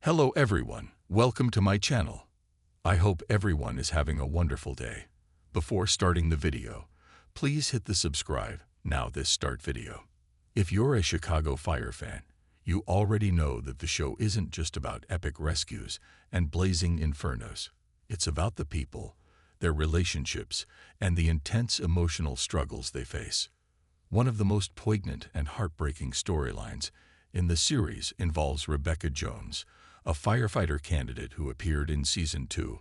Hello everyone, welcome to my channel. I hope everyone is having a wonderful day. Before starting the video, please hit the subscribe now this start video. If you're a Chicago Fire fan, you already know that the show isn't just about epic rescues and blazing infernos. It's about the people, their relationships, and the intense emotional struggles they face. One of the most poignant and heartbreaking storylines in the series involves Rebecca Jones, a firefighter candidate who appeared in Season 2,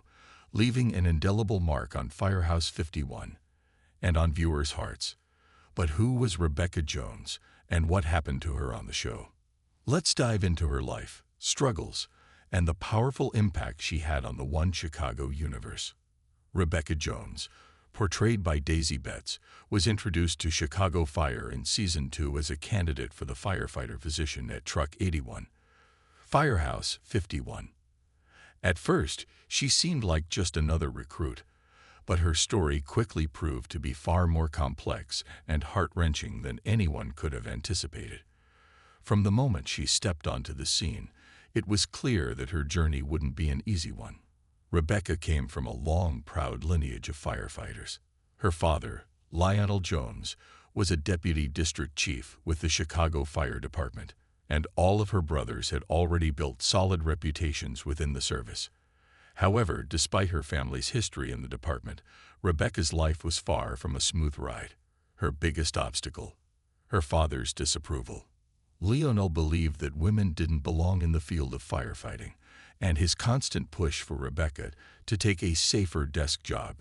leaving an indelible mark on Firehouse 51 and on viewers' hearts. But who was Rebecca Jones, and what happened to her on the show? Let's dive into her life, struggles, and the powerful impact she had on the One Chicago universe. Rebecca Jones, portrayed by Daisy Betts, was introduced to Chicago Fire in Season 2 as a candidate for the firefighter position at Truck 81, Firehouse 51. At first, she seemed like just another recruit, but her story quickly proved to be far more complex and heart-wrenching than anyone could have anticipated. From the moment she stepped onto the scene, it was clear that her journey wouldn't be an easy one. Rebecca came from a long, proud lineage of firefighters. Her father, Lionel Jones, was a deputy district chief with the Chicago Fire Department, and all of her brothers had already built solid reputations within the service. However, despite her family's history in the department, Rebecca's life was far from a smooth ride. Her biggest obstacle, her father's disapproval. Lionel believed that women didn't belong in the field of firefighting, and his constant push for Rebecca to take a safer desk job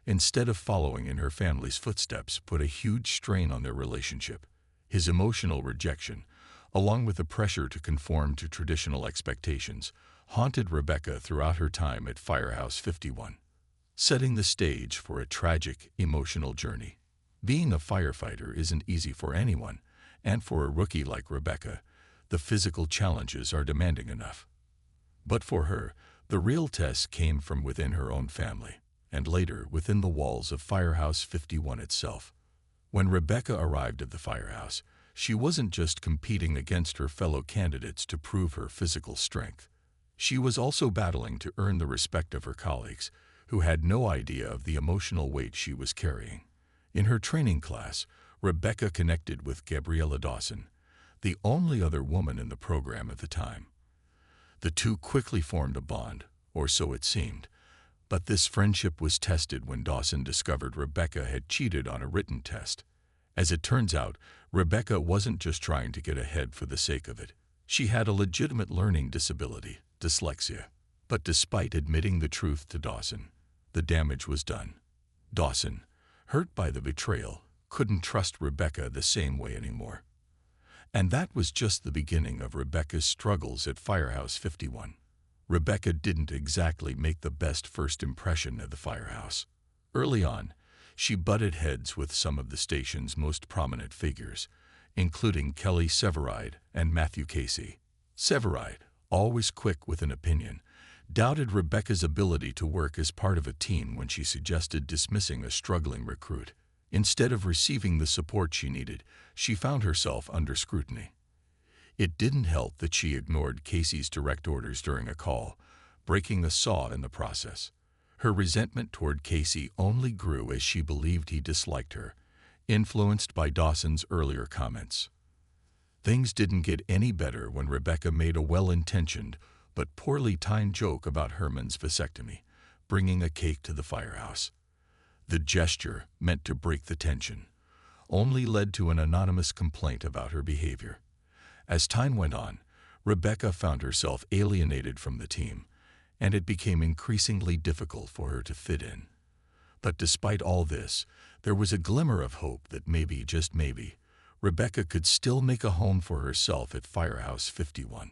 instead of following in her family's footsteps put a huge strain on their relationship. His emotional rejection, along with the pressure to conform to traditional expectations, haunted Rebecca throughout her time at Firehouse 51, setting the stage for a tragic, emotional journey. Being a firefighter isn't easy for anyone, and for a rookie like Rebecca, the physical challenges are demanding enough. But for her, the real test came from within her own family, and later within the walls of Firehouse 51 itself. When Rebecca arrived at the firehouse, she wasn't just competing against her fellow candidates to prove her physical strength. She was also battling to earn the respect of her colleagues, who had no idea of the emotional weight she was carrying. In her training class, Rebecca connected with Gabriella Dawson, the only other woman in the program at the time. The two quickly formed a bond, or so it seemed, but this friendship was tested when Dawson discovered Rebecca had cheated on a written test. As it turns out, Rebecca wasn't just trying to get ahead for the sake of it. She had a legitimate learning disability, dyslexia. But despite admitting the truth to Dawson, the damage was done. Dawson, hurt by the betrayal, couldn't trust Rebecca the same way anymore. And that was just the beginning of Rebecca's struggles at Firehouse 51. Rebecca didn't exactly make the best first impression at the firehouse. Early on, she butted heads with some of the station's most prominent figures, including Kelly Severide and Matthew Casey. Severide, always quick with an opinion, doubted Rebecca's ability to work as part of a team when she suggested dismissing a struggling recruit. Instead of receiving the support she needed, she found herself under scrutiny. It didn't help that she ignored Casey's direct orders during a call, breaking a saw in the process. Her resentment toward Casey only grew as she believed he disliked her, influenced by Dawson's earlier comments. Things didn't get any better when Rebecca made a well-intentioned but poorly timed joke about Herman's vasectomy, bringing a cake to the firehouse. The gesture, meant to break the tension, only led to an anonymous complaint about her behavior. As time went on, Rebecca found herself alienated from the team, and it became increasingly difficult for her to fit in. But despite all this, there was a glimmer of hope that maybe, just maybe, Rebecca could still make a home for herself at Firehouse 51.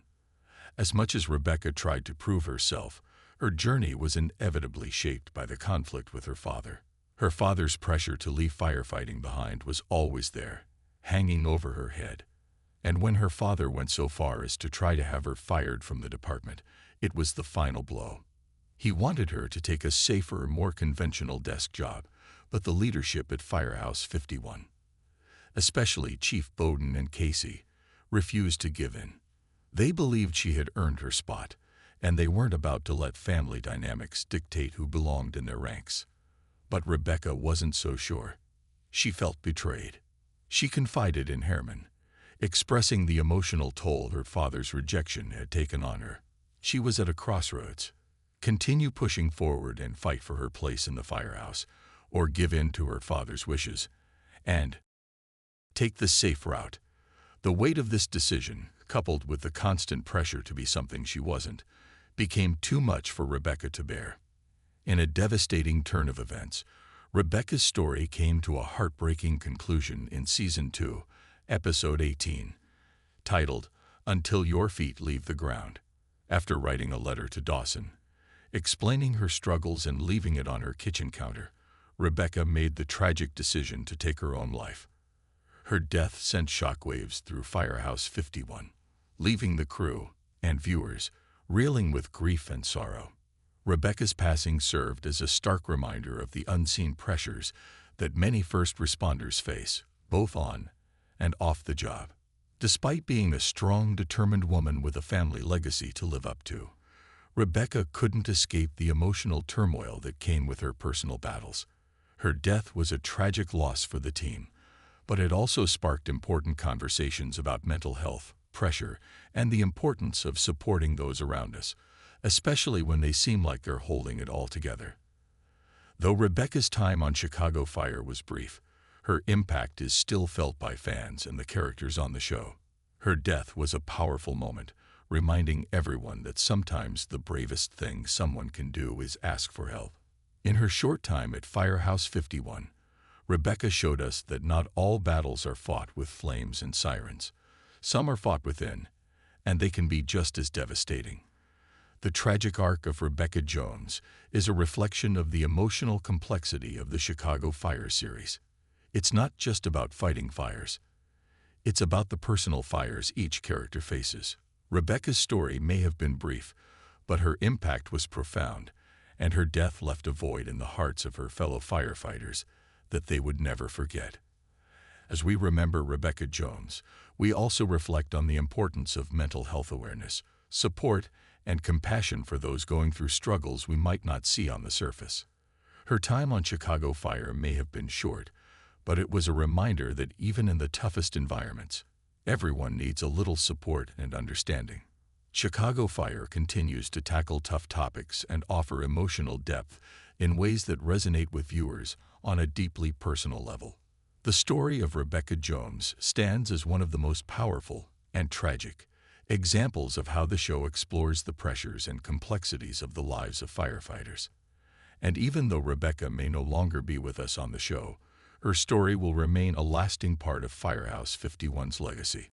As much as Rebecca tried to prove herself, her journey was inevitably shaped by the conflict with her father. Her father's pressure to leave firefighting behind was always there, hanging over her head. And when her father went so far as to try to have her fired from the department, it was the final blow. He wanted her to take a safer, more conventional desk job, but the leadership at Firehouse 51, especially Chief Bowden and Casey, refused to give in. They believed she had earned her spot, and they weren't about to let family dynamics dictate who belonged in their ranks. But Rebecca wasn't so sure. She felt betrayed. She confided in Herman, expressing the emotional toll her father's rejection had taken on her. She was at a crossroads. Continue pushing forward and fight for her place in the firehouse, or give in to her father's wishes, and take the safe route. The weight of this decision, coupled with the constant pressure to be something she wasn't, became too much for Rebecca to bear. In a devastating turn of events, Rebecca's story came to a heartbreaking conclusion in Season 2, Episode 18, titled, "Until Your Feet Leave the Ground." After writing a letter to Dawson, explaining her struggles and leaving it on her kitchen counter, Rebecca made the tragic decision to take her own life. Her death sent shockwaves through Firehouse 51, leaving the crew and viewers reeling with grief and sorrow. Rebecca's passing served as a stark reminder of the unseen pressures that many first responders face, both on and off the job. Despite being a strong, determined woman with a family legacy to live up to, Rebecca couldn't escape the emotional turmoil that came with her personal battles. Her death was a tragic loss for the team, but it also sparked important conversations about mental health, pressure, and the importance of supporting those around us, especially when they seem like they're holding it all together. Though Rebecca's time on Chicago Fire was brief, her impact is still felt by fans and the characters on the show. Her death was a powerful moment, reminding everyone that sometimes the bravest thing someone can do is ask for help. In her short time at Firehouse 51, Rebecca showed us that not all battles are fought with flames and sirens. Some are fought within, and they can be just as devastating. The tragic arc of Rebecca Jones is a reflection of the emotional complexity of the Chicago Fire series. It's not just about fighting fires. It's about the personal fires each character faces. Rebecca's story may have been brief, but her impact was profound, and her death left a void in the hearts of her fellow firefighters that they would never forget. As we remember Rebecca Jones, we also reflect on the importance of mental health awareness, support, and compassion for those going through struggles we might not see on the surface. Her time on Chicago Fire may have been short, but it was a reminder that even in the toughest environments, everyone needs a little support and understanding. Chicago Fire continues to tackle tough topics and offer emotional depth in ways that resonate with viewers on a deeply personal level. The story of Rebecca Jones stands as one of the most powerful and tragic examples of how the show explores the pressures and complexities of the lives of firefighters. And even though Rebecca may no longer be with us on the show, her story will remain a lasting part of Firehouse 51's legacy.